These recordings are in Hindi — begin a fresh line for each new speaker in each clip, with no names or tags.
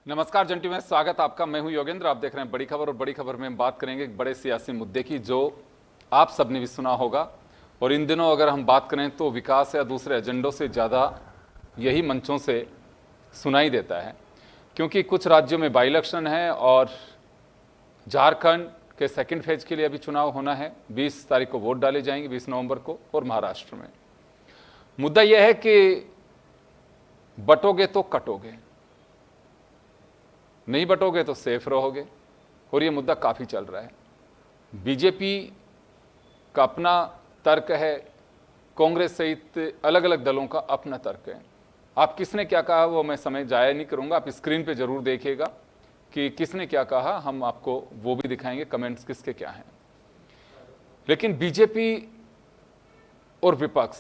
नमस्कार जंटी में स्वागत आपका। मैं हूं योगेंद्र। आप देख रहे हैं बड़ी खबर और बड़ी खबर में हम बात करेंगे एक बड़े सियासी मुद्दे की जो आप सबने भी सुना होगा। और इन दिनों अगर हम बात करें तो विकास या दूसरे एजेंडों से ज़्यादा यही मंचों से सुनाई देता है, क्योंकि कुछ राज्यों में बाई इलेक्शन है और झारखंड के सेकेंड फेज के लिए अभी चुनाव होना है। 20 तारीख को वोट डाले जाएंगे, 20 नवंबर को। और महाराष्ट्र में मुद्दा यह है कि बटोगे तो कटोगे, नहीं बटोगे तो सेफ रहोगे। और ये मुद्दा काफ़ी चल रहा है। बीजेपी का अपना तर्क है, कांग्रेस सहित अलग अलग दलों का अपना तर्क है। आप किसने क्या कहा वो मैं समय जाया नहीं करूंगा, आप स्क्रीन पे जरूर देखिएगा कि किसने क्या कहा। हम आपको वो भी दिखाएंगे, कमेंट्स किसके क्या हैं। लेकिन बीजेपी और विपक्ष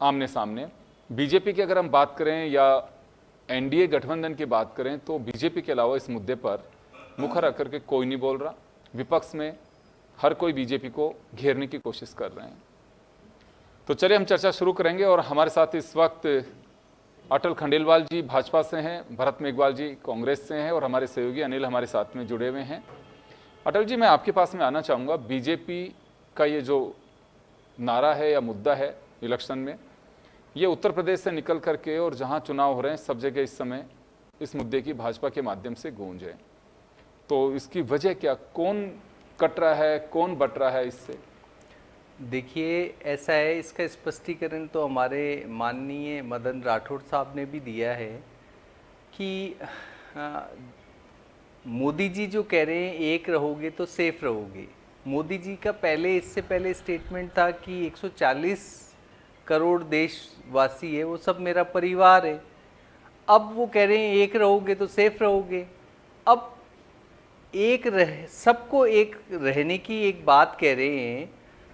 आमने सामने। बीजेपी की अगर हम बात करें या एनडीए गठबंधन की बात करें तो बीजेपी के अलावा इस मुद्दे पर मुखर रख करके कोई नहीं बोल रहा। विपक्ष में हर कोई बीजेपी को घेरने की कोशिश कर रहे हैं। तो चलिए हम चर्चा शुरू करेंगे। और हमारे साथ इस वक्त अटल खंडेलवाल जी भाजपा से हैं, भरत मेघवाल जी कांग्रेस से हैं और हमारे सहयोगी अनिल हमारे साथ में जुड़े हुए हैं। अटल जी, मैं आपके पास में आना चाहूँगा। बीजेपी का ये जो नारा है या मुद्दा है इलेक्शन में, ये उत्तर प्रदेश से निकल करके और जहां चुनाव हो रहे हैं सब जगह इस समय इस मुद्दे की भाजपा के माध्यम से गूंज है। तो इसकी वजह क्या, कौन कट रहा है, कौन बट रहा है इससे?
देखिए, ऐसा है, इसका स्पष्टीकरण तो हमारे माननीय मदन राठौड़ साहब ने भी दिया है कि मोदी जी जो कह रहे हैं एक रहोगे तो सेफ रहोगे। मोदी जी का इससे पहले स्टेटमेंट था कि 140 करोड़ देशवासी है, वो सब मेरा परिवार है। अब वो कह रहे हैं एक रहोगे तो सेफ रहोगे। अब सबको एक रहने की एक बात कह रहे हैं,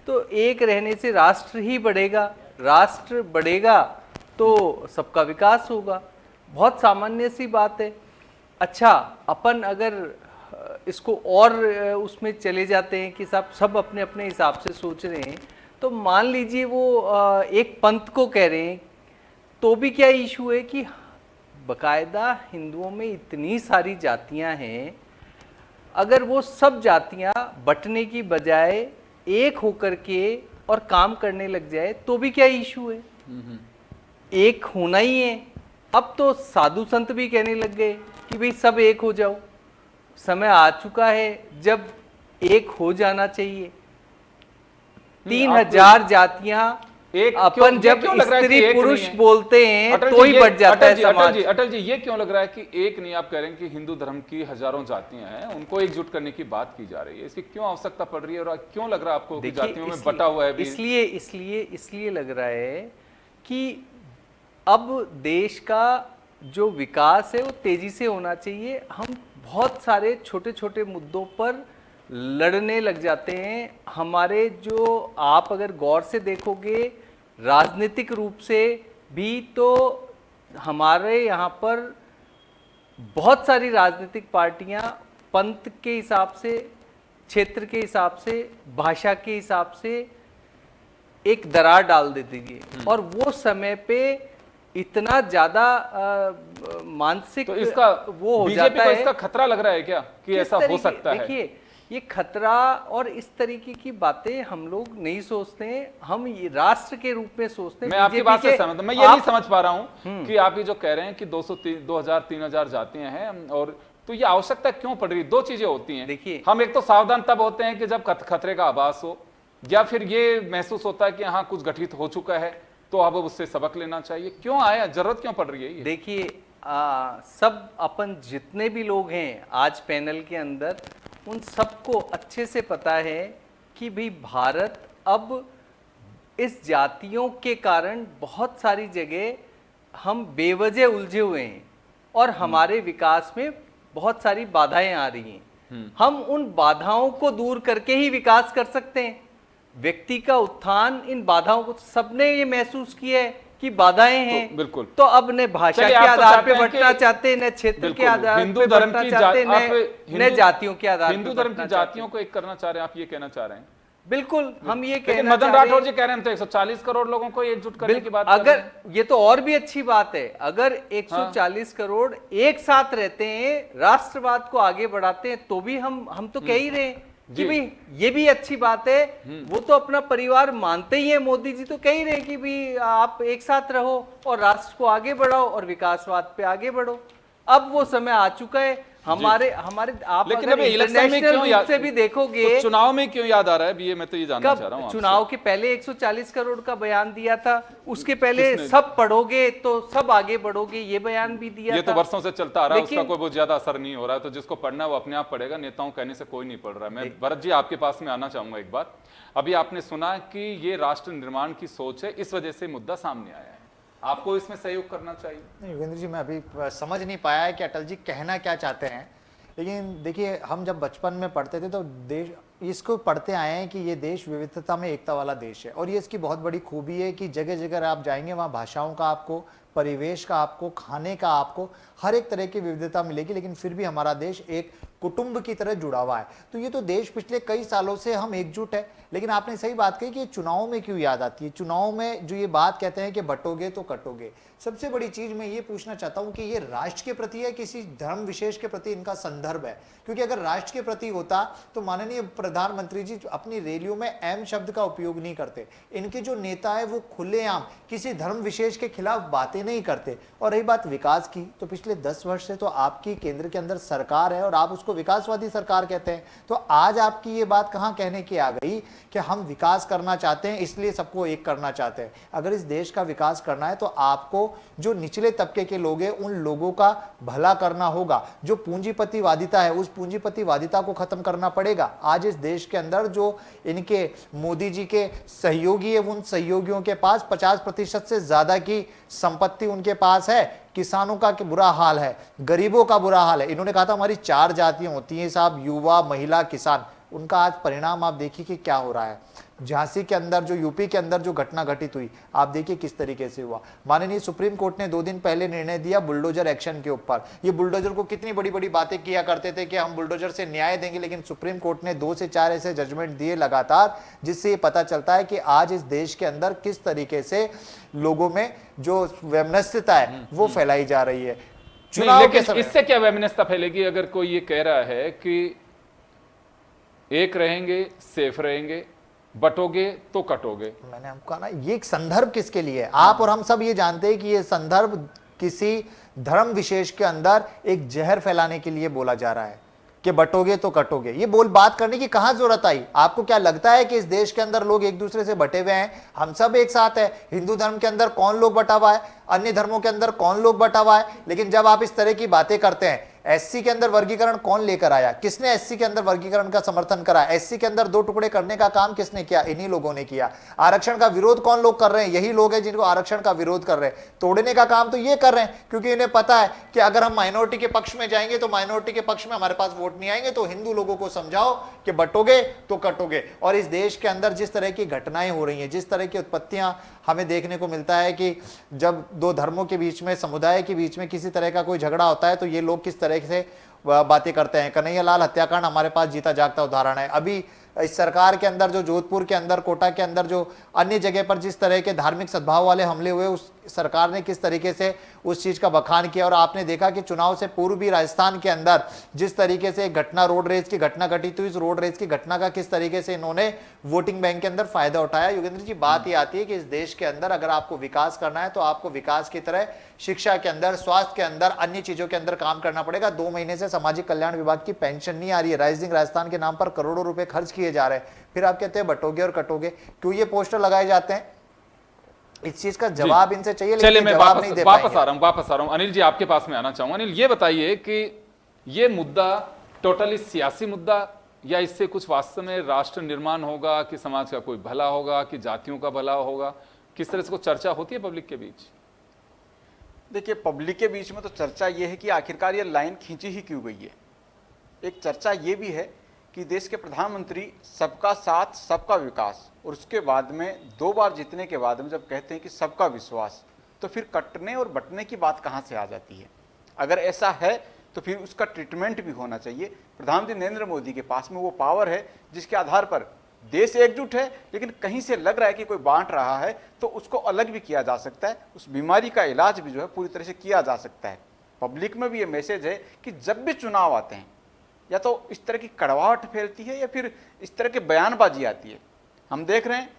तो एक रहने से राष्ट्र ही बढ़ेगा। राष्ट्र बढ़ेगा तो सबका विकास होगा। बहुत सामान्य सी बात है। अच्छा, अपन अगर इसको और उसमें चले जाते हैं कि सब अपने अपने हिसाब से सोच रहे हैं, तो मान लीजिए वो एक पंथ को कह रहे हैं, तो भी क्या इशू है कि बकायदा हिंदुओं में इतनी सारी जातियां हैं, अगर वो सब जातियां बंटने की बजाय एक होकर के और काम करने लग जाए तो भी क्या इशू है। एक होना ही है। अब तो साधु संत भी कहने लग गए कि भाई सब एक हो जाओ। समय आ चुका है जब एक हो जाना चाहिए। 3000 जातियां
एक
अपन जब स्त्री पुरुष बोलते हैं तो ही बढ़ जाता है समाज।
अटल जी, ये क्यों लग रहा है कि एक नहीं? आप कह रहे हैं कि हिंदू धर्म की हजारों जातियां हैं, उनको एकजुट करने की बात की जा रही है। इसकी क्यों आवश्यकता पड़ रही है और क्यों लग रहा है आपको कि जातियों में बटा हुआ है?
इसलिए लग रहा है कि अब देश का जो विकास है वो तेजी से होना चाहिए। हम बहुत सारे छोटे छोटे मुद्दों पर लड़ने लग जाते हैं। हमारे जो आप अगर गौर से देखोगे राजनीतिक रूप से भी, तो हमारे यहाँ पर बहुत सारी राजनीतिक पार्टियाँ पंथ के हिसाब से, क्षेत्र के हिसाब से, भाषा के हिसाब से एक दरार डाल देती है। और वो समय पे इतना ज्यादा मानसिक
तो इसका
वो हो जाता है।
इसका खतरा लग रहा है क्या कि ऐसा हो सकता है?
देखिए, ये खतरा और इस तरीके की बातें हम लोग नहीं सोचते हैं। हम ये राष्ट्र के रूप में सोचते हैं।
मैं आपकी बात से सहमत हूं। मैं ये नहीं समझ पा रहा हूं कि आप ये जो कह रहे हैं कि 2000-3000 जातियां हैं, और तो ये आवश्यकता क्यों पड़ रही? दो चीजें होती हैं।
देखिए,
हम एक तो सावधान तब होते हैं कि जब खतरे का आभास हो, या फिर ये महसूस होता है कि हाँ कुछ गठित हो चुका है तो अब उससे सबक लेना चाहिए। क्यों आया, जरूरत क्यों पड़ रही है ये?
देखिए, सब अपन जितने भी लोग हैं आज पैनल के अंदर, उन सबको अच्छे से पता है कि भाई भारत अब इस जातियों के कारण बहुत सारी जगह हम बेवजह उलझे हुए हैं और हमारे विकास में बहुत सारी बाधाएं आ रही हैं। हम उन बाधाओं को दूर करके ही विकास कर सकते हैं। व्यक्ति का उत्थान इन बाधाओं को, सबने ये महसूस किया है कि बाधाएं हैं।
तो बिल्कुल,
तो अब न भाषा के आधार पे बंटना चाहते हैं, न क्षेत्र के आधार पे बंटना चाहते हैं, न जातियों के आधार पे।
हिंदू धर्म की जातियों को एक करना चाह रहे हैं, आप ये कहना चाह रहे हैं?
बिल्कुल हम ये
लेकिन
कहना
मदन
चाह रहे
राठौर
हैं,
जी कह रहे हैं हम तो 140 करोड़ लोगों को एकजुट करने की बात कर रहे
अगर
हैं।
ये तो और भी अच्छी बात है, अगर 140 करोड़ एक साथ रहते हैं, राष्ट्रवाद को आगे बढ़ाते हैं, तो भी हम तो कह ही रहे हैं कि
जी।
भाई ये भी अच्छी बात है। वो तो अपना परिवार मानते ही है, मोदी जी तो कह ही रहे हैं कि भाई आप एक साथ रहो और राष्ट्र को आगे बढ़ाओ और विकासवाद पे आगे बढ़ो। अब वो समय आ चुका है। हमारे आप
लेकिन
अगर
अभी इलेक्शन में
इंटरनेशनल
क्यों
रूप से भी देखोगे,
तो चुनाव में क्यों याद आ रहा है, ये मैं तो ये जानना चाह रहा हूँ
कब
आपसे।
चुनाव के पहले 140 करोड़ का बयान दिया था, उसके पहले
किसने?
सब पढ़ोगे तो सब आगे बढ़ोगे, ये बयान भी दिया
ये
था।
तो वर्षों से चलता आ रहा है, उसका
लेकिन
कोई बहुत ज्यादा असर नहीं हो रहा है, तो जिसको पढ़ना है वो अपने आप पढ़ेगा, नेताओं कहने से कोई नहीं पढ़ रहा है। मैं भरत जी आपके पास में आना चाहूंगा एक बार। अभी आपने सुना कि ये राष्ट्र निर्माण की सोच है, इस वजह से मुद्दा सामने आया है, आपको इसमें सहयोग करना चाहिए।
नहीं योगेंद्र जी, मैं अभी समझ नहीं पाया है कि अटल जी कहना क्या चाहते हैं। लेकिन देखिए, हम जब बचपन में पढ़ते थे तो देश इसको पढ़ते आए हैं कि ये देश विविधता में एकता वाला देश है, और ये इसकी बहुत बड़ी खूबी है कि जगह जगह आप जाएंगे वहाँ भाषाओं का आपको, परिवेश का आपको, खाने का आपको, हर एक तरह की विविधता मिलेगी, लेकिन फिर भी हमारा देश एक कुटुंब की तरह जुड़ा हुआ है। तो ये तो देश पिछले कई सालों से हम एकजुट है। लेकिन आपने सही बात कही कि चुनाव में क्यों याद आती है। चुनाव में जो ये बात कहते हैं कि बटोगे तो कटोगे, सबसे बड़ी चीज मैं ये पूछना चाहता हूं कि ये राष्ट्र के प्रति है, किसी धर्म विशेष के प्रति इनका संदर्भ है। क्योंकि अगर राष्ट्र के प्रति होता तो माननीय प्रधानमंत्री जी अपनी रैलियों में एम शब्द का उपयोग नहीं करते। इनके जो नेता है वो खुलेआम किसी धर्म विशेष के खिलाफ बातें नहीं करते। और रही बात विकास की, तो पिछले 10 वर्ष से तो आपकी केंद्र के अंदर सरकार है और आप उसको विकासवादी सरकार कहते हैं। तो आज आपकी ये बात कहां कहने की आ गई कि हम विकास करना चाहते हैं इसलिए सबको एक करना चाहते हैं। अगर इस देश का विकास करना है तो आपको जो निचले तबके के लोग हैं उन लोगों का भला करना होगा। जो पूंजीपतिवादिता है उस पूंजीपतिवादिता को खत्म करना पड़ेगा। आज इस देश के अंदर जो इनके मोदी जी के सहयोगी है, उन सहयोगियों के पास 50% से ज्यादा की संपत्ति उनके पास है। किसानों का बुरा हाल है, गरीबों का बुरा हाल है। इन्होंने कहा था हमारी 4 जातियां होती हैं साहब, युवा, महिला, किसान। उनका आज परिणाम आप देखिए कि क्या हो रहा है। झांसी के अंदर जो, यूपी के अंदर जो घटना घटित हुई, आप देखिए किस तरीके से हुआ। माननीय सुप्रीम कोर्ट ने 2 दिन पहले निर्णय दिया बुलडोजर एक्शन के ऊपर। ये बुलडोजर को कितनी बड़ी बड़ी बातें किया करते थे कि हम बुलडोजर से न्याय देंगे, लेकिन सुप्रीम कोर्ट ने 2 से 4 ऐसे जजमेंट दिए लगातार, जिससे ये पता चलता है कि आज इस देश के अंदर किस तरीके से लोगों में जो वैमनस्यता है वो फैलाई जा रही है। चुनाव के
लेकिन
समय
इससे क्या वैमनस्यता फैलेगी अगर कोई ये कह रहा है कि एक रहेंगे, सेफ रहेंगे, बटोगे तो कटोगे।
मैंने हमको कहा ना, ये एक संदर्भ किसके लिए है। आप और हम सब ये जानते हैं कि ये संदर्भ किसी धर्म विशेष के अंदर एक जहर फैलाने के लिए बोला जा रहा है कि बटोगे तो कटोगे। ये बात करने की कहां जरूरत आई। आपको क्या लगता है कि इस देश के अंदर लोग एक दूसरे से बटे हुए हैं? हम सब एक साथ है। हिंदू धर्म के अंदर कौन लोग बटा हुआ है, अन्य धर्मों के अंदर कौन लोग बटा हुआ है। लेकिन जब आप इस तरह की बातें करते हैं, एससी के अंदर वर्गीकरण कौन लेकर आया, किसने एससी के अंदर वर्गीकरण का समर्थन करा, एससी के अंदर 2 टुकड़े करने का काम किसने किया, इन्हीं लोगों ने किया। आरक्षण का विरोध कौन लोग कर रहे हैं, यही लोग हैं जिनको आरक्षण का विरोध कर रहे हैं। तोड़ने का काम तो ये कर रहे हैं क्योंकि इन्हें पता है कि अगर हम माइनॉरिटी के पक्ष में जाएंगे तो माइनॉरिटी के पक्ष में हमारे पास वोट नहीं आएंगे। तो हिंदू लोगों को समझाओ कि बटोगे तो कटोगे। और इस देश के अंदर जिस तरह की घटनाएं हो रही हैं, जिस तरह की उत्पत्तियां हमें देखने को मिलता है कि जब 2 धर्मों के बीच में, समुदाय के बीच में किसी तरह का कोई झगड़ा होता है तो ये लोग किस तरह से बातें करते हैं। कन्हैयालाल हत्याकांड हमारे पास जीता जागता उदाहरण है। अभी इस सरकार के अंदर जो जोधपुर के अंदर, कोटा के अंदर जो अन्य जगह पर जिस तरह के धार्मिक सद्भाव वाले हमले हुए, उस सरकार ने किस तरीके से उस चीज का बखान किया। और आपने देखा कि चुनाव से पूर्व भी राजस्थान के अंदर जिस तरीके से एक घटना, रोड रेज की घटना घटित हुई, इस रोड रेज की घटना का किस तरीके से इन्होंने वोटिंग बैंक के अंदर फायदा उठाया। योगेंद्र जी, बात ये आती है कि इस देश के अंदर अगर आपको विकास करना है तो आपको विकास की तरह शिक्षा के अंदर, स्वास्थ्य के अंदर, अन्य चीजों के अंदर काम करना पड़ेगा। 2 महीने से सामाजिक कल्याण विभाग की पेंशन नहीं आ रही है। राइजिंग राजस्थान के नाम पर करोड़ों रुपए खर्च किए जा रहे हैं, फिर आप कहते हैं बटोगे और कटोगे। क्यों ये पोस्टर लगाए जाते हैं? इस चीज का जवाब इनसे चाहिए,
चलिए मैं
जवाब नहीं दे
वापस आ रहा हूं। अनिल जी आपके पास में आना चाहूंगा। अनिल, ये बताइए कि ये मुद्दा टोटली सियासी मुद्दा, या इससे कुछ वास्तव में राष्ट्र निर्माण होगा, कि समाज का कोई भला होगा, कि जातियों का भला होगा? किस तरह से कोई चर्चा होती है पब्लिक के बीच?
देखिए, पब्लिक के बीच में तो चर्चा ये है कि आखिरकार ये लाइन खींची ही क्यों गई है। एक चर्चा ये भी है कि देश के प्रधानमंत्री सबका साथ सबका विकास, और उसके बाद में 2 बार जीतने के बाद में जब कहते हैं कि सबका विश्वास, तो फिर कटने और बटने की बात कहाँ से आ जाती है। अगर ऐसा है तो फिर उसका ट्रीटमेंट भी होना चाहिए। प्रधानमंत्री नरेंद्र मोदी के पास में वो पावर है जिसके आधार पर देश एकजुट है, लेकिन कहीं से लग रहा है कि कोई बांट रहा है, तो उसको अलग भी किया जा सकता है, उस बीमारी का इलाज भी जो है पूरी तरह से किया जा सकता है। पब्लिक में भी ये मैसेज है कि जब भी चुनाव आते हैं या तो इस तरह की कड़वाहट फैलती है या फिर इस तरह की बयानबाजी आती है। हम देख रहे हैं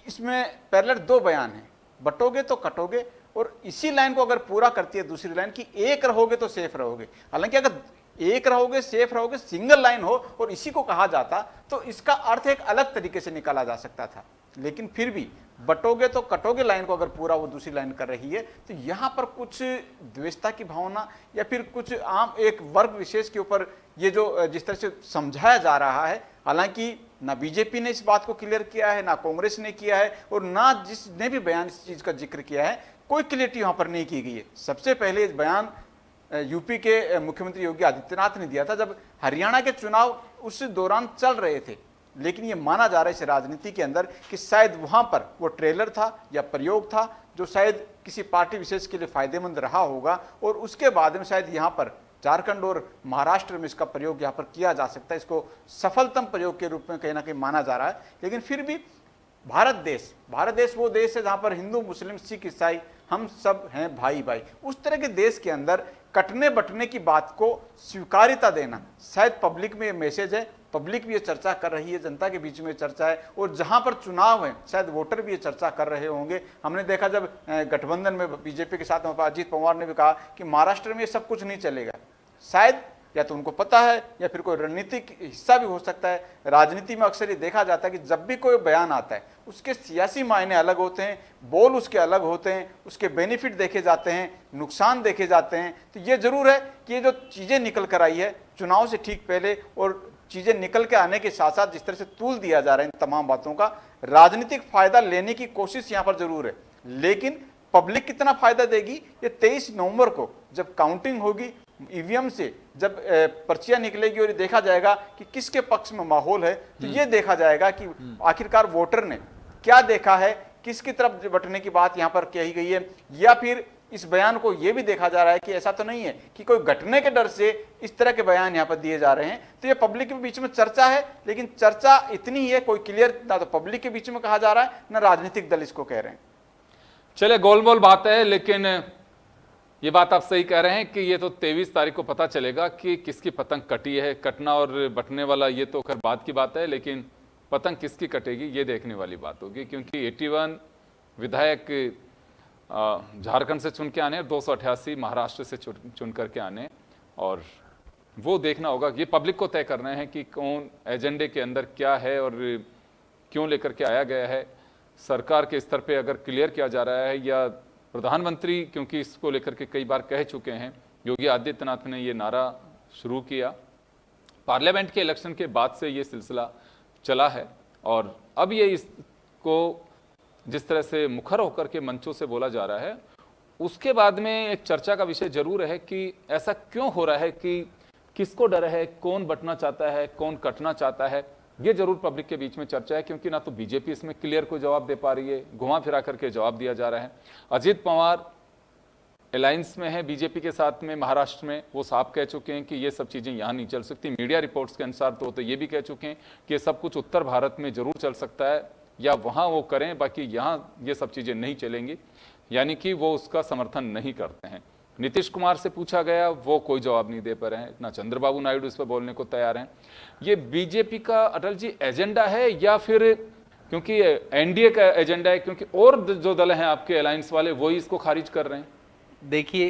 इसमें पैरेलल 2 बयान हैं, बटोगे तो कटोगे, और इसी लाइन को अगर पूरा करती है दूसरी लाइन कि एक रहोगे तो सेफ रहोगे। हालांकि अगर एक रहोगे सेफ रहोगे सिंगल लाइन हो और इसी को कहा जाता तो इसका अर्थ एक अलग तरीके से निकाला जा सकता था, लेकिन फिर भी बटोगे तो कटोगे लाइन को अगर पूरा वो दूसरी लाइन कर रही है, तो यहाँ पर कुछ द्वेषता की भावना या फिर कुछ आम एक वर्ग विशेष के ऊपर ये जो जिस तरह से समझाया जा रहा है, हालांकि ना बीजेपी ने इस बात को क्लियर किया है, ना कांग्रेस ने किया है, और ना जिसने भी बयान इस चीज का जिक्र किया है, कोई क्लियरिटी वहां पर नहीं की गई है। सबसे पहले इस बयान यूपी के मुख्यमंत्री योगी आदित्यनाथ ने दिया था जब हरियाणा के चुनाव उस दौरान चल रहे थे, लेकिन ये माना जा रहा है इस राजनीति के अंदर कि शायद वहां पर वो ट्रेलर था या प्रयोग था जो शायद किसी पार्टी विशेष के लिए फायदेमंद रहा होगा, और उसके बाद में शायद यहाँ पर झारखंड और महाराष्ट्र में इसका प्रयोग यहाँ पर किया जा सकता है। इसको सफलतम प्रयोग के रूप में कहीं ना कहीं माना जा रहा है। लेकिन फिर भी भारत देश वो देश है जहाँ पर हिंदू मुस्लिम सिख ईसाई हम सब हैं भाई भाई। उस तरह के देश के अंदर कटने बटने की बात को स्वीकार्यता देना शायद पब्लिक में ये मैसेज है, पब्लिक भी ये चर्चा कर रही है, जनता के बीच में चर्चा है, और जहां पर चुनाव है शायद वोटर भी ये चर्चा कर रहे होंगे। हमने देखा जब गठबंधन में बीजेपी के साथ अजीत पवार ने भी कहा कि महाराष्ट्र में ये सब कुछ नहीं चलेगा, शायद या तो उनको पता है या फिर कोई रणनीतिक हिस्सा भी हो सकता है। राजनीति में अक्सर ये देखा जाता है कि जब भी कोई बयान आता है उसके सियासी मायने अलग होते हैं, बोल उसके अलग होते हैं, उसके बेनिफिट देखे जाते हैं, नुकसान देखे जाते हैं। तो ये जरूर है कि ये जो चीज़ें निकल कर आई है चुनाव से ठीक पहले और चीज़ें निकल के आने के साथ साथ जिस तरह से तूल दिया जा रहा है इन तमाम बातों का, राजनीतिक फायदा लेने की कोशिश यहाँ पर जरूर है। लेकिन पब्लिक कितना फायदा देगी ये 23 नवंबर को जब काउंटिंग होगी, ईवीएम से जब पर्चियां निकलेगी और ये देखा जाएगा कि किसके पक्ष में माहौल है, तो ये देखा जाएगा कि आखिरकार वोटर ने क्या देखा है, किसकी तरफ बटने की बात यहाँ पर कही गई है, या फिर इस बयान को ये भी देखा जा रहा है कि ऐसा तो नहीं है कि कोई घटने के डर से इस तरह के बयान यहाँ पर दिए जा रहे हैं। तो ये पब्लिक के बीच में चर्चा है, लेकिन चर्चा इतनी ही है, कोई क्लियर ना तो पब्लिक के बीच में कहा जा रहा है ना राजनीतिक दल इसको कह रहे हैं।
चले गोल मोल बात है, लेकिन ये बात आप सही कह रहे हैं कि ये तो 23 तारीख को पता चलेगा कि किसकी पतंग कटी है। कटना और बटने वाला ये तो खैर बात की बात है, लेकिन पतंग किसकी कटेगी ये देखने वाली बात होगी, क्योंकि 81 विधायक झारखंड से चुन के आने, 288 महाराष्ट्र से चुन करके आने, और वो देखना होगा। ये पब्लिक को तय करना है कि कौन एजेंडे के अंदर क्या है और क्यों लेकर के आया गया है। सरकार के स्तर पे अगर क्लियर किया जा रहा है, या प्रधानमंत्री क्योंकि इसको लेकर के कई बार कह चुके हैं, योगी आदित्यनाथ ने ये नारा शुरू किया, पार्लियामेंट के इलेक्शन के बाद से ये सिलसिला चला है, और अब ये इसको जिस तरह से मुखर होकर के मंचों से बोला जा रहा है, उसके बाद में एक चर्चा का विषय जरूर है कि ऐसा क्यों हो रहा है, कि किसको डर है, कौन बटना चाहता है, कौन कटना चाहता है। ये जरूर पब्लिक के बीच में चर्चा है, क्योंकि ना तो बीजेपी इसमें क्लियर कोई जवाब दे पा रही है, घुमा फिरा करके जवाब दिया जा रहा है। अजीत पवार अलायंस में है बीजेपी के साथ में महाराष्ट्र में, वो साफ कह चुके हैं कि ये सब चीज़ें यहाँ नहीं चल सकती। मीडिया रिपोर्ट्स के अनुसार तो ये भी कह चुके हैं कि ये सब कुछ उत्तर भारत में जरूर चल सकता है, या वहाँ वो करें, बाकी यहाँ ये सब चीज़ें नहीं चलेंगी, यानी कि वो उसका समर्थन नहीं करते हैं। नीतीश कुमार से पूछा गया, वो कोई जवाब नहीं दे पा रहे हैं, ना चंद्रबाबू नायडू इस पर बोलने को तैयार हैं। ये बीजेपी का अटल जी एजेंडा है, या फिर क्योंकि एनडीए का एजेंडा है, क्योंकि और जो दल हैं आपके अलायंस वाले वही इसको खारिज कर रहे हैं?
देखिए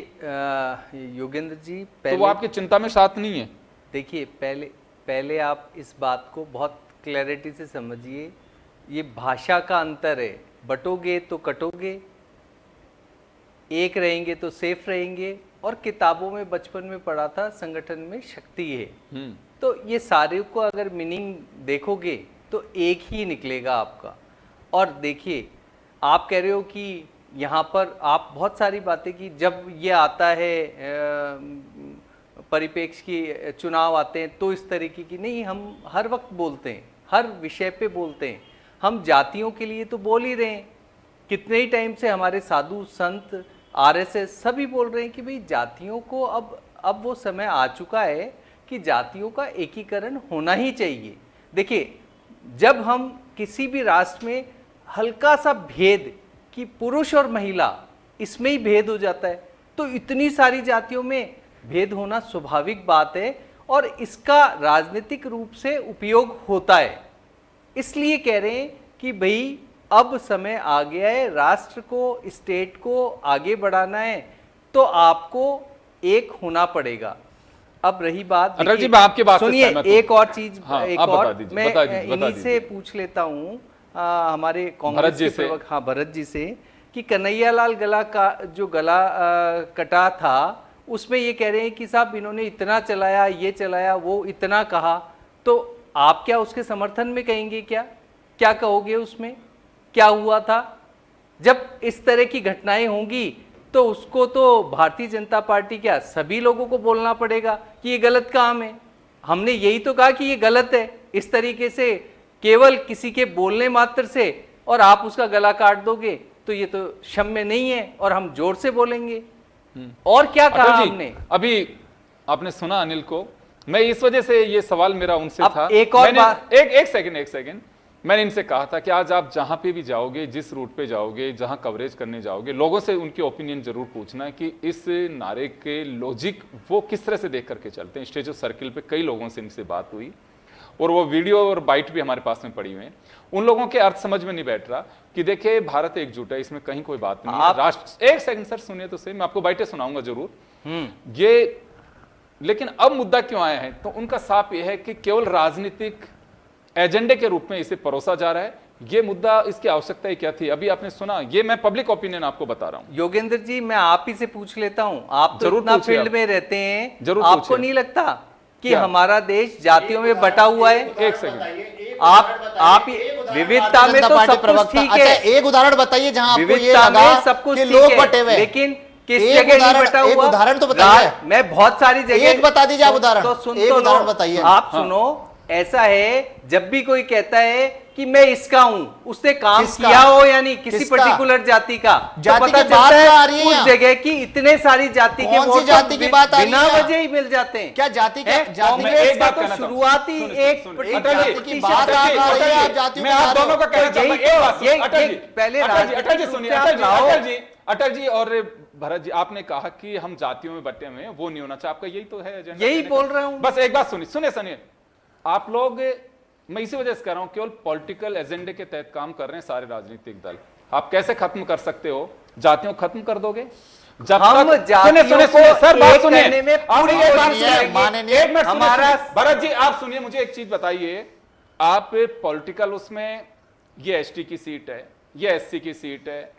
योगेंद्र जी,
तो वो आपकी चिंता में साथ नहीं है?
देखिए पहले आप इस बात को बहुत क्लैरिटी से समझिए, ये भाषा का अंतर है। बटोगे तो कटोगे, एक रहेंगे तो सेफ रहेंगे, और किताबों में बचपन में पढ़ा था संगठन में शक्ति है। तो ये सारे को अगर मीनिंग देखोगे तो एक ही निकलेगा आपका। और देखिए आप कह रहे हो कि यहाँ पर आप बहुत सारी बातें की, जब ये आता है परिप्रेक्ष्य की चुनाव आते हैं तो इस तरीके की नहीं, हम हर वक्त बोलते हैं, हर विषय पे बोलते हैं। हम जातियों के लिए तो बोल ही रहे हैं, कितने ही टाइम से हमारे साधु संत आरएसएस सभी बोल रहे हैं कि भाई जातियों को अब वो समय आ चुका है कि जातियों का एकीकरण होना ही चाहिए। देखिए जब हम किसी भी राष्ट्र में हल्का सा भेद कि पुरुष और महिला इसमें ही भेद हो जाता है, तो इतनी सारी जातियों में भेद होना स्वाभाविक बात है और इसका राजनीतिक रूप से उपयोग होता है। इसलिए कह रहे हैं कि भाई अब समय आ गया है, राष्ट्र को, स्टेट को आगे बढ़ाना है तो आपको एक होना पड़ेगा। अब रही बात,
अटल जी मैं आपकी बात से
सुनिए,
सहमत हूं।
एक और चीज,
हाँ,
एक
आप
और
बता दीजिए,
मैं
बता दीजिए,
इन्हीं
बता
से
दीजिए।
पूछ लेता हूँ हमारे
भरत
कांग्रेस
जी
के
से।
प्रवक्ता, हाँ भरत जी से, कि कन्हैयालाल गला का जो गला कटा था उसमें ये कह रहे हैं कि साहब इन्होंने इतना चलाया, ये चलाया, वो इतना कहा, तो आप क्या उसके समर्थन में कहेंगे? क्या कहोगे? उसमें क्या हुआ था? जब इस तरह की घटनाएं होंगी तो उसको तो भारतीय जनता पार्टी, क्या सभी लोगों को बोलना पड़ेगा कि ये गलत काम है। हमने यही तो कहा कि ये गलत है। इस तरीके से केवल किसी के बोलने मात्र से और आप उसका गला काट दोगे तो ये तो क्षम्य नहीं है और हम जोर से बोलेंगे। और क्या कहा
अटल जी,
हमने?
अभी आपने सुना अनिल को, मैं इस वजह से ये सवाल मेरा उनसे
अब
था।
एक और
मैंने-
बात-
एक सेकंड मैंने इनसे कहा था कि आज आप जहां पे भी जाओगे, जिस रूट पे जाओगे, जहां कवरेज करने जाओगे, लोगों से उनकी ओपिनियन जरूर पूछना है कि इस नारे के लॉजिक वो किस तरह से देख करके चलते हैं। स्टेचू सर्किल पे कई लोगों से इनसे बात हुई और वो वीडियो और बाइट भी हमारे पास में पड़ी हुई है। उन लोगों के अर्थ समझ में नहीं बैठ रहा कि देखिए भारत एकजुट है, इसमें कहीं कोई बात नहीं है। राष्ट्र, एक सेकंड सर सुनिए तो सही, मैं आपको बाइटें सुनाऊंगा जरूर। ये लेकिन अब मुद्दा क्यों आया है, तो उनका साफ यह है कि केवल राजनीतिक एजेंडे के रूप में इसे परोसा जा रहा है। ये मुद्दा, इसकी आवश्यकता ही क्या थी? अभी आपने सुना, ये मैं पब्लिक ओपिनियन आपको बता रहा हूं।
योगेंद्र जी, मैं आप ही से पूछ लेता हूं, आप तो
जरूर
इतना
पूछिए
फील्ड
आप।
में रहते हैं,
जरूर
आपको
पूछिए।
नहीं लगता कि
क्या?
हमारा देश जातियों में बटा हुआ है?
एक सेकंड,
आप विविधता में तो सब कुछ ठीक
अच्छा,
है,
एक उदाहरण बताइए जहां आपको ये
विविधता
लगा
में सब कुछ
कि
ठीक
लोग
है,
बटे हुए हैं।
लेकिन किस
एक
जगह नहीं
उदाहरण-
बटा
एक
हुआ?
उदाहरण तो बताइए।
मैं बहुत सारी जगह,
एक बता दीजिए आप उदाहरण।
तो सुन
एक
तो
उदाहरण
लो।
बताइए।
आप सुनो, ऐसा है जब भी कोई कहता है कि मैं इसका हूं, उसने काम
किसका?
किया हो या नहीं, किसी
किसका?
पर्टिकुलर जाति का, तो
जाति
पता
की बात
चलता
आ रही है
उस
यहाँ।
जगह की इतने सारी जाति के
कौन सी
वोट
जाति की बात आ रही
बिना
है यहाँ?
वजह ही मिल जाते हैं।
क्या जाति का-
हैं?
जाति-
मैं
कांग्रेस
एक
का
बात
तो
कहना चाहूं।
शुरुआती
सुनिए,
एक
सुनिए,
एक
अटल
जाति
जी,
की
प्रतिशत-
बात आ रही है,
अटल
आप
जी,
जातियों
मैं
को
आप
बता रहे
दोनों
हो।
का कहना
तो
चाहूंगा।
यही
एक बात
ये-
सुनिए, अटल
ये
जी,
पहले
अटल जी
राजनीतिक
सुनिए,
रूप से
अटल जी,
आप लाओ।
अटल जी और भरत जी, आपने कहा कि हम जातियों में बटे हुए हैं, वो नहीं होना चाहिए। आपका यही तो है एजेंडा।
यही
कहने का।
बोल रहा हूं।
बस एक बात सुनिए, आप लोग, मैं इसी वजह से कह रहा हूं, केवल पॉलिटिकल एजेंडे के तहत काम कर रहे हैं सारे राजनीतिक दल। आप कैसे खत्म कर सकते हो? जातियों को खत्म कर दोगे? जब
हम
तक
जातियों
सुनिए
को
सर, बात
एक
सुनिए,
करने में
आप
पूरी
एक बात
कोशिश
सुनिए,
करेंगे।
माननीय
एक मिनट सुनिए,
हमारा-
भरत जी आप सुनिए, मुझे एक चीज बताइए। आप पॉलिटिकल उसमें, ये एसटी की सीट है, ये एससी की सीट है,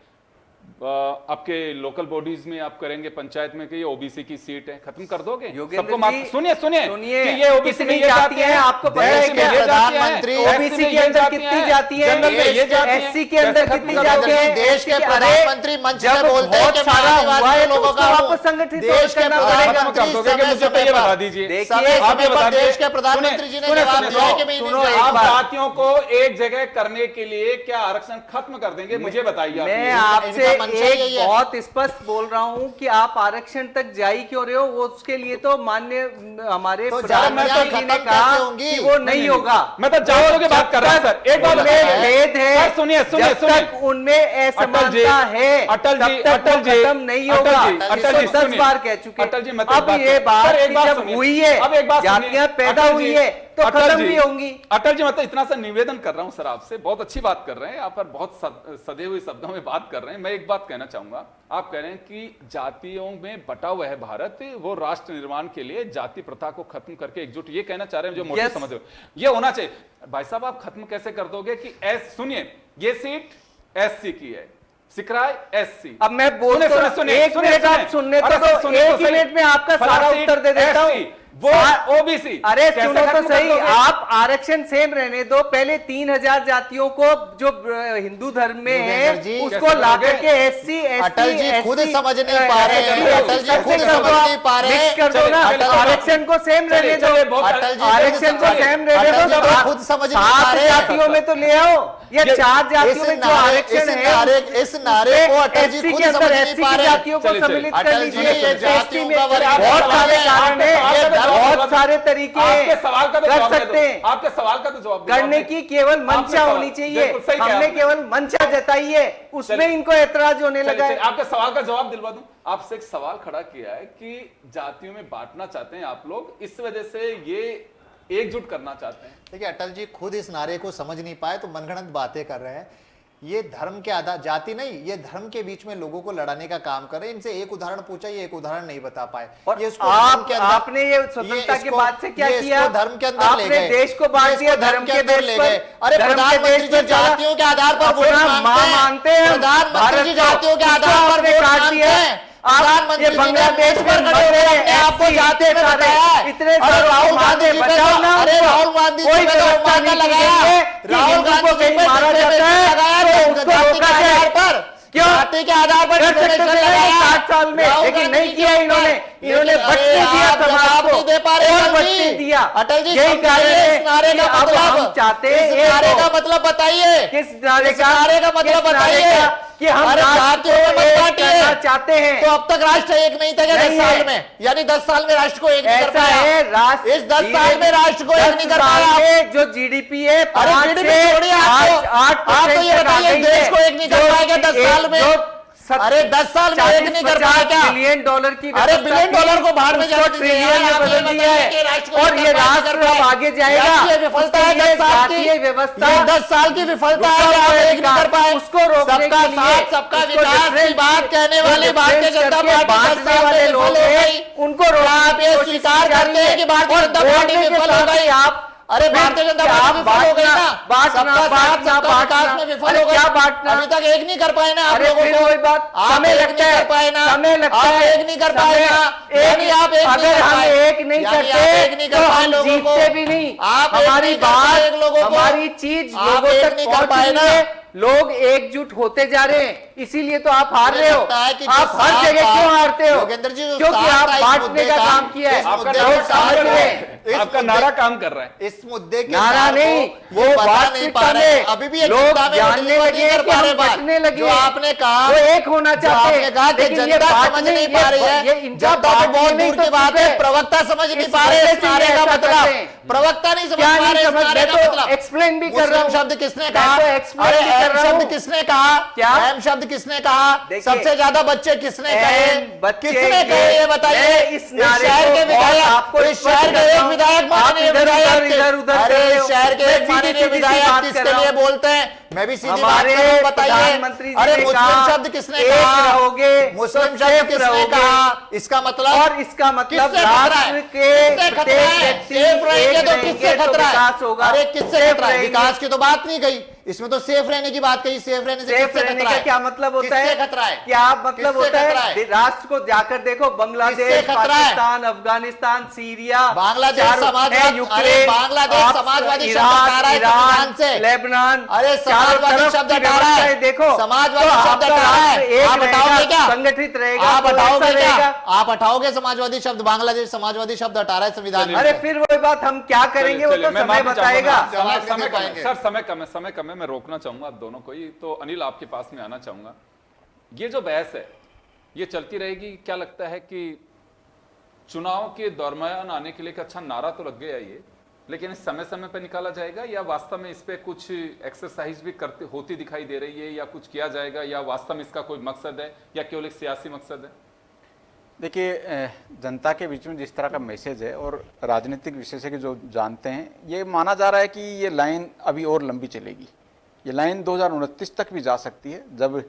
आपके लोकल बॉडीज में आप करेंगे पंचायत में कि ये ओबीसी की सीट है, खत्म कर दोगे?
योगेंद्र
सबको माफ,
जी,
सुनिए
सुनिए,
कि ये ओबीसी में
कितनी
ये
जातियां हैं, आपको पता है
SC में
क्या?
ये जातियां हैं,
प्रधानमंत्री,
SC
ओबीसी
में
के
ये
अंदर
जातियां
कितनी
हैं,
जाति है?
जनरल में ये जातियां हैं,
एससी के अंदर
कैसे
कितनी
खत्म कर
जाति
दोगे?
है?
देश के
अरे,
प्रधानमंत्री मंच से
जब
बोलते हैं
बहुत
कि
सारा
मानववाद
हुआ है
के
तो
लोगों
उसको
का
वापस संगठित
देश के
करना
आप
पड़ेगा।
खत्म कर दोगे कि
समय
मुझे तो ये
समय
बता
पर-
दीजिए।
देखिए,
समय
आप ये
समय
बता
पर देश
दीजिए।
के प्रधानमंत्री जी ने
सुनिए,
जवाब
सुनिए,
दिया कि मैं
सुनो,
इन्हीं
एक
आप
बात।
जातियों को एक जगह करने के लिए क्या आरक्षण खत्म कर देंगे? मुझे बताइए आप
मैं
ये।
आपसे
इनका मंशा यही
एक
है।
बहुत स्पष्ट बोल रहा हूं कि आप आरक्षण तक जा ही क्यों रहे हो? वो उसके लिए तो मान्य हमारे
तो
प्रधानमंत्री
जातियां
जी ने
खत्म
कहा
कैसे होंगी?
कि वो नहीं होगा।
मैं तो जातियों की बात कर रहा हूं सर। एक बात
उनमें
बताइए।
भेद है,
सर, सुनिए,
जब
सुनिए।
तक उनमें असमानता है
अटल जी,
तब तक
अटल
वो
जी,
खत्म नहीं
अटल
होगा।
जी, अटल
इसको
जी,
10
सुनिए।
बार कह चुके।
अटल जी, मैं तो
अब
एक
ये
बात-
बात
सर, एक
कि
बात
जब
सुनिए।
हुई है,
अब एक बात सुनिए।
जातियां पैदा
अटल
हुई
जी,
है तो
अटल
खत्म
जी,
भी होंगी।
अटल जी, मतलब इतना सा निवेदन कर रहा हूं सर आपसे, बहुत अच्छी बात कर रहे हैं आप, पर बहुत सदे हुए शब्दों में बात कर रहे हैं। मैं एक बात कहना चाहूंगा, आप कह रहे हैं कि जातियों में बटा हुआ है भारत, वो राष्ट्र निर्माण के लिए जाति प्रथा को खत्म करके एकजुट, ये कहना चाह रहे हैं, जो मोदी
Yes.
समझ रहे हो। ये होना चाहिए। भाई साहब, आप खत्म कैसे कर दोगे कि सुनिए, ये सीट एससी की है, सिकराय एससी।
अब मैं बोल
सुनिए,
तो
सुनिए, सुनिए,
एक
सुनिए,
मिनट
सुनिए।
आप सुनने
अरे
तो
सर, सुनिए
एक
तो
ही
सही।
मिनट में आपका सारा
फलाना
उत्तर दे
सीट
देता हूं।
SC, वो ओबीसी।
अरे
कैसे
सुनो
खत्म
तो
कर
सही,
दोगे?
आप आरक्षण सेम रहने दो। पहले 3000 जातियों को जो हिंदू धर्म में है
योगेंद्र जी,
उसको
कैसे
ला
करोगे?
करके एससी एसटी
अटल जी खुद समझ नहीं पा रहे हैं। अटल जी खुद समझ नहीं पा रहे हैं।
मिक्स कर दो
चलिए,
ना,
चलिए,
आरक्षण को सेम रहने दो।
चलिए, बहुत-
अटल जी
आरक्षण को
खुद
सेम रहने
अटल
दो।
जी
तो
खुद समझ नहीं पा
7
रहे हैं।
जातियों में तो ले आओ, या
ये-
4
इस
जातियों में जो
नारे
आरक्षण है
इस नारे को अटल जी
SC
खुद
के अंदर
समझ नहीं
SC
पा
की
रहे हैं।
जातियों को
चलिए,
सम्मिलित कर
अटल जी
लीजिए।
ये
ST
जातियों
में
का वर्ग
बहुत सारे कारण है।
ये
का जवाब
बहुत
दिलवा दो।
सारे तरीके
आपके सवाल का तो
कर
जवाब दे दो।
सकते हैं।
आपके सवाल का तो जवाब दिलवा
करने
दो।
की केवल मंशा
आपने सवाल-
होनी चाहिए।
बिल्कुल सही कहा
हमने
आपने।
केवल मंशा जताई है, उसमें
चलिए।
इनको ऐतराज होने
चलिए,
लगा है।
चलिए, आपके सवाल का जवाब दिलवा दूं। आपसे एक सवाल खड़ा किया है कि जातियों में बांटना चाहते हैं आप लोग, इस वजह से ये एकजुट करना चाहते हैं।
देखिए अटल जी खुद इस नारे को समझ नहीं पाए तो मनगढ़ंत बातें कर रहे हैं। ये धर्म के आधार, जाति नहीं, ये धर्म के बीच में लोगों को लड़ाने का काम कर रहे हैं। इनसे एक उदाहरण पूछा, ये एक उदाहरण नहीं बता पाए।
और
ये इसको धर्म के अंदर-
आपने ये स्वतंत्रता के बाद से क्या
ये इसको
किया?
धर्म के अंदर ले
आपने
गए।
देश को बांट
ये
दिया
इसको
धर्म के
अंदर
बेस
ले
पर।
गए। अरे
धर्म के
प्रधानमंत्री
बेस
जी
पर चला।
जातियों के आधार पर वोट
अपना मानते हैं हम
प्रधानमंत्री जी
भारत को।
जातियों के
उसको
आधार पर
आपने
वोट
काट
मांगते
दिया।
हैं।
आप
प्रधानमंत्री
ये
जी ने
बांग्लादेश
मंच
में
पर
खड़े
खड़े
हुए
होकर आपको
ऐसी
जाति में
इतने
बताया है।
इतने
अरे
सारे
राहुल
मामले
गांधी जी पे
बचाओ
तो-
ना
अरे
उनको।
राहुल गांधी जी
कोई
पे तो
व्यवस्था
मामला
नहीं की
लगाया
गई है
है।
कि
राहुल
हिंदू
गांधी
को
जी
कहीं
पे
मारा
डंडे
जाता है
लगाया
तो
है,
उसको
जाति
रोका
के
जाए।
आधार पर।
क्यों?
जाति के आधार पर
कर सकते
डिस्क्रिमिनेशन
थे
लगाया है।
60 साल में,
राहुल
लेकिन
गांधी
नहीं
जी
किया
के
इन्होंने।
ऊपर।
इन्होंने
लेकिन
बचने
अरे
दिया
आप
समाज
जवाब
को
नहीं दे पा रहे
और
अटल
बचने
जी।
दिया।
अटल जी
यही
समझिए
कारण है
इस नारे
कि
का
अब हम
मतलब,
चाहते हैं
इस
एक
नारे
हो।
का मतलब बताइए।
किस नारे
इस
का?
नारे का मतलब
किस नारे
बताइए
का? कि हम
अरे
राष्ट्र
जातियों में
को
मत
एक
बांटिए।
करना चाहते हैं।
तो अब तक राष्ट्र एक नहीं था क्या
नहीं
10 साल
है।
में? यानी 10 साल में राष्ट्र को एक नहीं कर
ऐसा
पाया।
है राष्ट्र
इस 10 साल में राष्ट्र को एक नहीं कर पाया।
जो जीडीपी है
अरे GDP छोड़िए आप तो ये बताइए देश को एक नहीं कर पाएगा 10 साल में। अरे 10 साल में एक नहीं कर पाया क्या?
बिलियन डॉलर की
अरे बिलियन डॉलर को बाहर में जाने दीजिए
ट्रिलियन
यार,
में
आप ये
बदल दिया
बताइए कि राष्ट्र को
है और
एक
ये
कर पाया,
राष्ट्र
कर
अब
पाया।
आगे जाएगा।
ये विफलता है
उसके लिए
10 साल की।
जातीय व्यवस्था,
ये 10 साल की विफलता है कि आप एक नहीं कर पाए।
उसको रोकने
सबका
के लिए,
साथ सबका
उसको
विकास की
difference-
बात कहने वाली
जो
भारतीय
difference
जनता
करके
पार्टी 10
बांटने
साल
वाले
में
लोग
विफल हो
हैं,
गई।
उनको
क्या
रोकने
आप
की
ये
कोशिश
स्वीकार
की जा
करते
रही
हैं
है।
कि भारतीय
और
जनता पार्टी
बोलने के
विफल हो
साथ
गई?
ही आप
अरे भारतीय जनता
क्या
पार्टी विफल हो गई ना?
बांटना,
सबका साथ
बांटना,
सबका विकास में विफल
अरे
हो गई।
क्या बांटना?
अभी तक एक नहीं कर पाए ना आप
अरे
लोगों
फिर
को।
वही बात,
आप
समय
एक
लगता
नहीं
है,
कर पाए ना।
समय लगता
आप
है,
एक नहीं कर पाए ना।
समय
यानी आप एक नहीं
अगर
कर
हम
पाए।
एक नहीं
यानी
करते
आप एक नहीं कर
तो
पाए
हम
लोगों को।
जीतते भी नहीं।
आप एक
हमारी
नहीं कर पाए
बात,
लोगों को।
हमारी चीज
आप
लोगों
एक
तक
नहीं कर
पहुंच
पाए
रही
ना।
है। लोग एकजुट होते जा रहे हैं, इसीलिए तो आप हार
मुझे
रहे हो।
लगता है कि जो
आप हर
सात
जगह
बात-
क्यों हारते हो?
योगेंद्र जी, जो
क्योंकि
सात
आप
था इस
बांटने
मुद्दे
का
का,
काम किया है।
इस
आपका
मुद्दे
नारा
को
काम
समझ
कर रहा
रहे
है।
हैं। इस
आपका
मुद्दे-
नारा काम कर रहा है।
इस मुद्दे के
नारा
सार को
नहीं,
ये
वो
बता नहीं
वास्तविकता
पा रहे।
में
अभी भी एक
लोग
मुद्दा में
जानने
डिलीवर
लगे
नहीं कर
कि
पा
हम
रहे बात।
बचने लगे।
जो आपने कहा,
वो एक होना
जो
चाहते
आपने
हैं,
कहा कि
लेकिन ये
जनता
बात
समझ
नहीं,
नहीं पा रही
ये
है।
इनका
जनता तो
बात
बहुत
नहीं
दूर
तो
की बात है,
सिर्फ
प्रवक्ता समझ नहीं
इस
पा रहे
वजह
इस
से
नारे
ये
का
ऐसा
मतलब।
करते हैं।
प्रवक्ता नहीं समझ
क्या
पा
नहीं
रहे इस
समझ?
नारे
मैं
का
तो
मतलब।
explain भी कर रहा
मुस्लिम
हूं।
शब्द किसने
मैं
कहा?
तो explain
अरे
भी कर
अहम
रहा
शब्द
हूं।
किसने कहा?
क्या?
अहम शब्द किसने कहा?
देखिए,
सबसे ज्यादा बच्चे किसने कहे?
बच्चे
किसने कहे ये बताइए?
मैं इस
इस
नारे
शहर
को
के
बहुत
विधायक,
आपको
इस शहर के एक विधायक
आप
माननीय
इधर
विधायक थे।
इधर उधर
अरे
कर रहे हो।
इस शहर के
मैं
एक माननीय
सीधी-सीधी
विधायक
बात
किसके
कर रहा
लिए
हूं।
बोलते हैं? मैं भी सीधी बात
हमारे
कर रहा हूं, बताइए।
प्रधानमंत्री जी
अरे
ने
मुस्लिम
कहा,
शब्द किसने
एक
कहा?
रहोगे
मुस्लिम
तो
शब्द
सेफ
किसने
रहोगे।
कहा? इसका मतलब,
और इसका मतलब
किससे खतरा
राष्ट्र
है?
के
किससे खतरा
प्रत्येक
है?
व्यक्ति
सेफ रहेंगे
एक
तो
रहेंगे
किससे
तो
खतरा
विकास
है?
होगा।
अरे किससे
सेफ
खतरा है?
रहेंगे।
विकास की तो बात नहीं कही, इसमें तो सेफ रहने की बात कही। सेफ रहने से
सेफ
किससे
रहने
खतरा
का
है?
क्या मतलब होता है?
किससे खतरा है?
क्या मतलब
किससे
होता
खतरा
है? राष्ट्र को जाकर देखो, बांग्लादेश,
किससे खतरा है?
पाकिस्तान, अफगानिस्तान, सीरिया,
बांग्लादेश
चारों-
समाजवादी-
है, यूक्रेन,
अरे बांग्लादेश
आप-
समाजवादी शब्द
इराक,
हटा रहा है
ईरान,
संविधान से।
लेबनान,
अरे
चारों
समाजवादी
तरफ
शब्द
की
हटा रहा है।
व्यवस्थाएं देखो,
समाजवादी
तो
शब्द
आपका
हटा रहा है।
राष्ट्र एक
आप हटाओगे
रहेगा,
क्या?
संगठित रहेगा,
आप
तो ऐसा
हटाओगे क्या?
रहेगा।
आप हटाओगे समाजवादी शब्द? बांग्लादेश समाजवादी शब्द हटा रहा है संविधान
अरे
में।
फिर वही बात, हम क्या करेंगे वो
चलिए,
तो
मैं
समय
माफी
बताएगा।
चाहूंगा।
जवाब
समय
नहीं दे
कम है
पाएंगे।
सर, समय कम है, मैं रोकना चाहूंगा आप दोनों को ही। तो अनिल आपके पास में आना चाहूंगा। ये जो बहस है ये चलती रहेगी। क्या लगता है कि चुनाव के दरमियान आने के लिए एक अच्छा नारा तो लग गया ये, लेकिन इस समय समय पर निकाला जाएगा या वास्तव में इस पे कुछ एक्सरसाइज भी करते होती दिखाई दे रही है, या कुछ किया जाएगा, या वास्तव में इसका कोई मकसद है, या केवल एक सियासी मकसद है?
देखिए, जनता के बीच में जिस तरह का मैसेज है और राजनीतिक विशेषज्ञ जो जानते हैं, ये माना जा रहा है कि ये लाइन अभी और लंबी चलेगी। ये लाइन 2029 तक भी जा सकती है, जब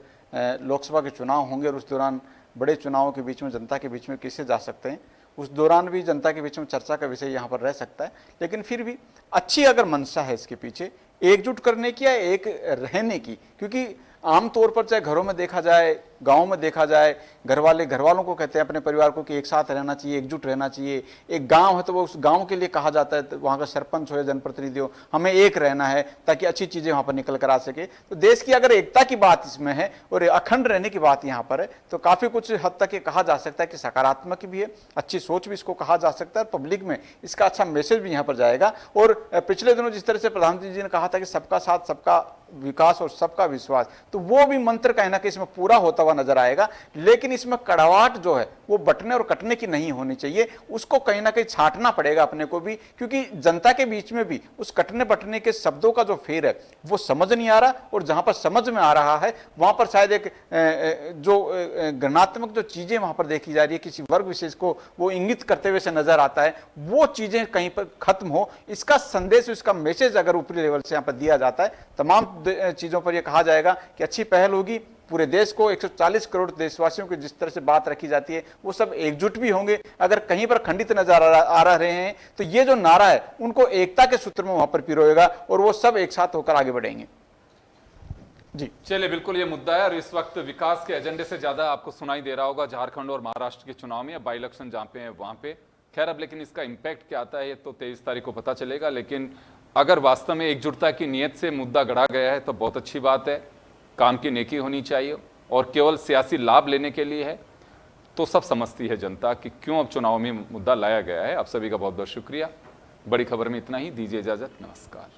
लोकसभा के चुनाव होंगे और उस दौरान बड़े चुनावों के बीच में जनता के बीच में कैसे जा सकते हैं, उस दौरान भी जनता के बीच में चर्चा का विषय यहाँ पर रह सकता है। लेकिन फिर भी अच्छी अगर मंशा है इसके पीछे एकजुट करने की या एक रहने की, क्योंकि आमतौर पर चाहे घरों में देखा जाए, गांव में देखा जाए, घर वालों को कहते हैं अपने परिवार को कि एक साथ रहना चाहिए, एकजुट रहना चाहिए। एक गांव है तो वो उस गांव के लिए कहा जाता है, तो वहाँ का सरपंच हो या जनप्रतिनिधि हो, हमें एक रहना है ताकि अच्छी चीज़ें वहाँ पर निकल कर आ सके। तो देश की अगर एकता की बात इसमें है और अखंड रहने की बात यहाँ पर है, तो काफ़ी कुछ हद तक ये कहा जा सकता है कि सकारात्मक भी है, अच्छी सोच भी इसको कहा जा सकता है, पब्लिक में इसका अच्छा मैसेज भी यहाँ पर जाएगा। और पिछले दिनों जिस तरह से प्रधानमंत्री जी ने कहा था कि सबका साथ, सबका विकास और सबका विश्वास, तो वो भी मंत्र कहीं ना कहीं इसमें पूरा होता हुआ हुआ नजर आएगा, लेकिन इसमें कड़वाहट जो है वो बटने और कटने की नहीं होनी चाहिए। उसको कहीं ना कहीं छांटना पड़ेगा अपने को भी, क्योंकि जनता के बीच में भी उस कटने बटने के शब्दों का जो फेर है वो समझ नहीं आ रहा, और जहां पर समझ में आ रहा है वहां पर शायद एक जो गणनात्मक जो चीजें वहां पर देखी जा रही है, किसी वर्ग विशेष को वो इंगित करते हुए से नजर आता है, वो चीजें कहीं पर खत्म हो, इसका संदेश, इसका मैसेज अगर ऊपरी लेवल से यहां पर दिया जाता है, तमाम चीजों पर यह कहा जाएगा कि अच्छी पहल होगी। पूरे देश को 140 करोड़ देशवासियों की जिस तरह से बात रखी जाती है वो सब एकजुट भी होंगे। अगर कहीं पर खंडित नजर आ रहे हैं तो ये जो नारा है उनको एकता के सूत्र में वहां पर पिरोएगा और वो सब एक साथ होकर आगे बढ़ेंगे। जी
चलिए, बिल्कुल ये मुद्दा है, और इस वक्त विकास के एजेंडे से ज्यादा आपको सुनाई दे रहा होगा झारखंड और महाराष्ट्र के चुनाव में, या बाई इलेक्शन जहां पे है वहां पे। खैर, अब लेकिन इसका इंपैक्ट क्या आता है ये तो 23 तारीख को पता चलेगा, लेकिन अगर वास्तव में एकजुटता की नीयत से मुद्दा गढ़ा गया है तो बहुत अच्छी बात है। काम की नेकी होनी चाहिए, और केवल सियासी लाभ लेने के लिए है तो सब समझती है जनता कि क्यों अब चुनाव में मुद्दा लाया गया है। आप सभी का बहुत बहुत शुक्रिया। बड़ी खबर में इतना ही, दीजिए इजाजत, नमस्कार।